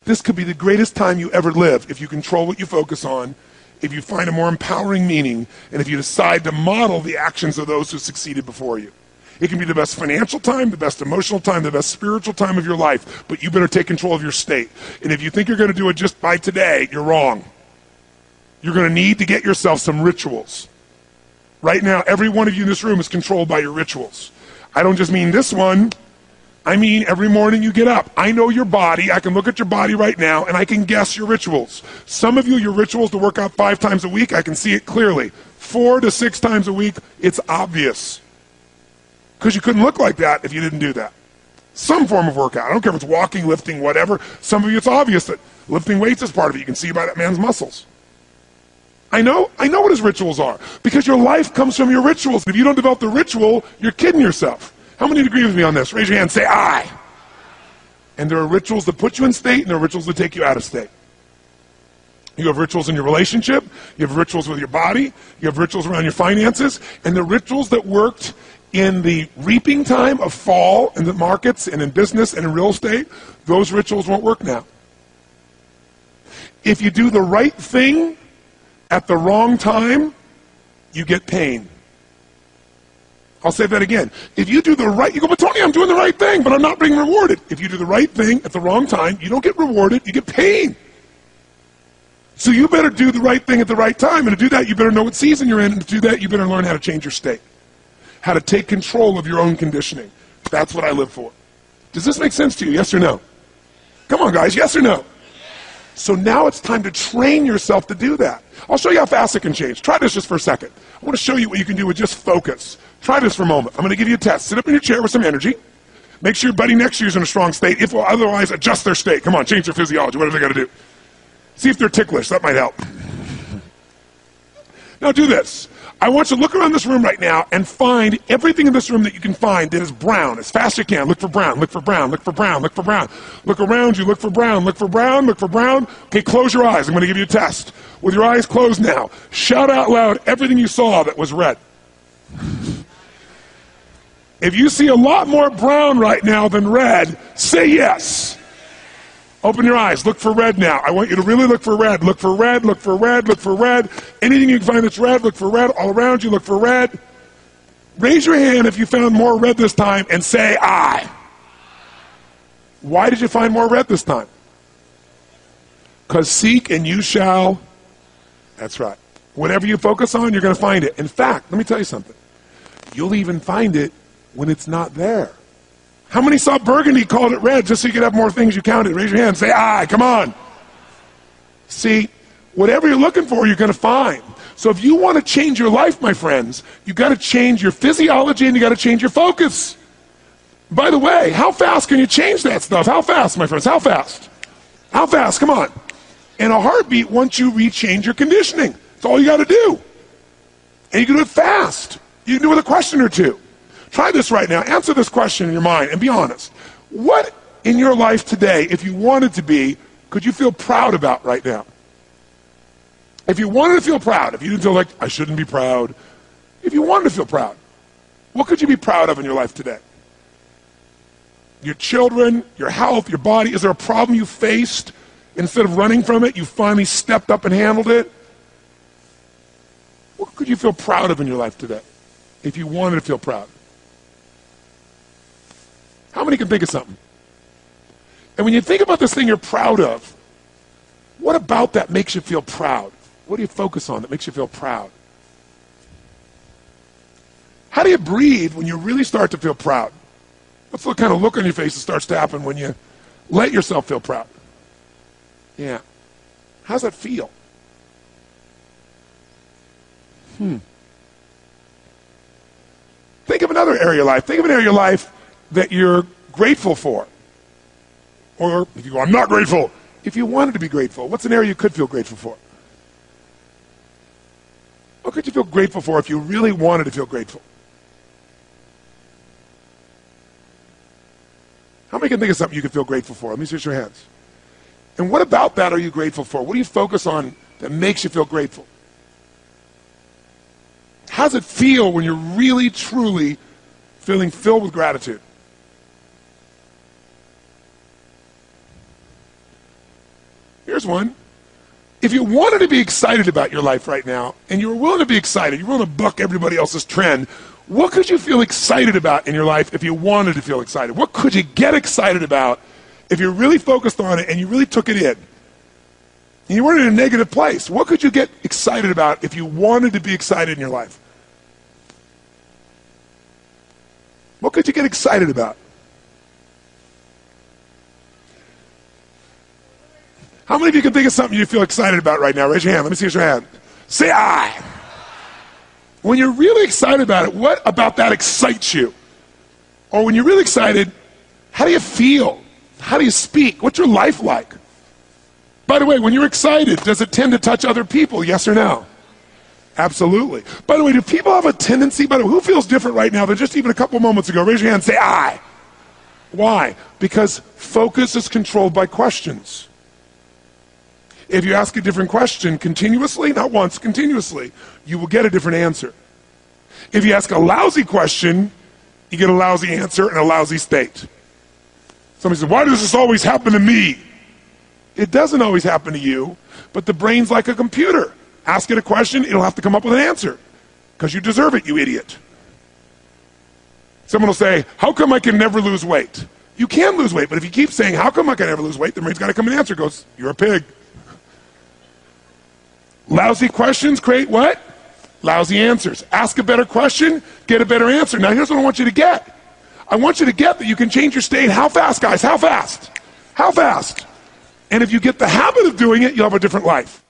This could be the greatest time you ever live if you control what you focus on, if you find a more empowering meaning, and if you decide to model the actions of those who succeeded before you. It can be the best financial time, the best emotional time, the best spiritual time of your life, but you better take control of your state. And if you think you're going to do it just by today, you're wrong. You're going to need to get yourself some rituals. Right now, every one of you in this room is controlled by your rituals. I don't just mean this one. I mean every morning you get up. I know your body. I can look at your body right now, and I can guess your rituals. Some of you, your rituals to work out 5 times a week, I can see it clearly. 4 to 6 times a week, it's obvious. Because you couldn't look like that if you didn't do that. Some form of workout. I don't care if it's walking, lifting, whatever. Some of you, it's obvious that lifting weights is part of it. You can see by that man's muscles. I know what his rituals are. Because your life comes from your rituals. If you don't develop the ritual, you're kidding yourself. How many agree with me on this? Raise your hand, say aye. And there are rituals that put you in state, and there are rituals that take you out of state. You have rituals in your relationship, you have rituals with your body, you have rituals around your finances, and the rituals that worked in the reaping time of fall in the markets and in business and in real estate, those rituals won't work now. If you do the right thing at the wrong time, you get pain. I'll say that again. If you do the right, you go, but Tony, I'm doing the right thing, but I'm not being rewarded. If you do the right thing at the wrong time, you don't get rewarded, you get pain. So you better do the right thing at the right time, and to do that, you better know what season you're in, and to do that, you better learn how to change your state. How to take control of your own conditioning. That's what I live for. Does this make sense to you, yes or no? Come on, guys, yes or no? So now it's time to train yourself to do that. I'll show you how fast it can change. Try this just for a second. I want to show you what you can do with just focus. Try this for a moment. I'm going to give you a test. Sit up in your chair with some energy. Make sure your buddy next to you is in a strong state. If otherwise, adjust their state. Come on, change their physiology. What are they got to do? See if they're ticklish. That might help. Now do this. I want you to look around this room right now and find everything in this room that you can find that is brown. As fast as you can. Look for brown, look for brown, look for brown, look for brown. Look around you, look for brown, look for brown, look for brown. Okay, close your eyes. I'm going to give you a test. With your eyes closed now, shout out loud everything you saw that was red. If you see a lot more brown right now than red, say yes. Open your eyes. Look for red now. I want you to really look for red. Look for red, look for red, look for red. Anything you can find that's red, look for red. All around you, look for red. Raise your hand if you found more red this time and say aye. Why did you find more red this time? Because seek and you shall. That's right. Whatever you focus on, you're going to find it. In fact, let me tell you something. You'll even find it when it's not there. How many saw burgundy, called it red, just so you could have more things you counted? Raise your hand, say aye, come on. See, whatever you're looking for, you're going to find. So if you want to change your life, my friends, you've got to change your physiology and you've got to change your focus. By the way, how fast can you change that stuff? How fast, my friends, how fast? How fast, come on. In a heartbeat, once you rechange your conditioning. That's all you got to do. And you can do it fast. You can do it with a question or two. Try this right now. Answer this question in your mind and be honest. What in your life today, if you wanted to be, could you feel proud about right now? If you wanted to feel proud, if you didn't feel like, I shouldn't be proud, if you wanted to feel proud, what could you be proud of in your life today? Your children, your health, your body. Is there a problem you faced? Instead of running from it, you finally stepped up and handled it? What could you feel proud of in your life today if you wanted to feel proud? How many can think of something? And when you think about this thing you're proud of, what about that makes you feel proud? What do you focus on that makes you feel proud? How do you breathe when you really start to feel proud? What's the kind of look on your face that starts to happen when you let yourself feel proud? Yeah. How's that feel? Think of another area of your life. Think of an area of your life that you're grateful for. Or if you go, I'm not grateful. If you wanted to be grateful, what's an area you could feel grateful for? What could you feel grateful for if you really wanted to feel grateful? How many can think of something you could feel grateful for? Let me see your hands. And what about that are you grateful for? What do you focus on that makes you feel grateful? How does it feel when you're really, truly feeling filled with gratitude? Here's one. If you wanted to be excited about your life right now, and you were willing to be excited, you're willing to buck everybody else's trend, what could you feel excited about in your life if you wanted to feel excited? What could you get excited about if you're really focused on it and you really took it in? And you weren't in a negative place. What could you get excited about if you wanted to be excited in your life? What could you get excited about? How many of you can think of something you feel excited about right now? Raise your hand. Let me see your hand. Say I. When you're really excited about it, what about that excites you? Or when you're really excited, how do you feel? How do you speak? What's your life like? By the way, when you're excited, does it tend to touch other people? Yes or no? Absolutely. By the way, do people have a tendency, by the way, who feels different right now than just even a couple moments ago? Raise your hand and say I. Why? Because focus is controlled by questions. If you ask a different question continuously, not once, continuously, you will get a different answer. If you ask a lousy question, you get a lousy answer and a lousy state. Somebody says, why does this always happen to me? It doesn't always happen to you, but the brain's like a computer. Ask it a question, it'll have to come up with an answer. Because you deserve it, you idiot. Someone will say, how come I can never lose weight? You can lose weight, but if you keep saying, how come I can never lose weight, the brain's got to come and answer. It goes, you're a pig. Lousy questions create what? Lousy answers. Ask a better question, get a better answer. Now here's what I want you to get. I want you to get that you can change your state. How fast, guys? How fast? How fast? And if you get the habit of doing it, you'll have a different life.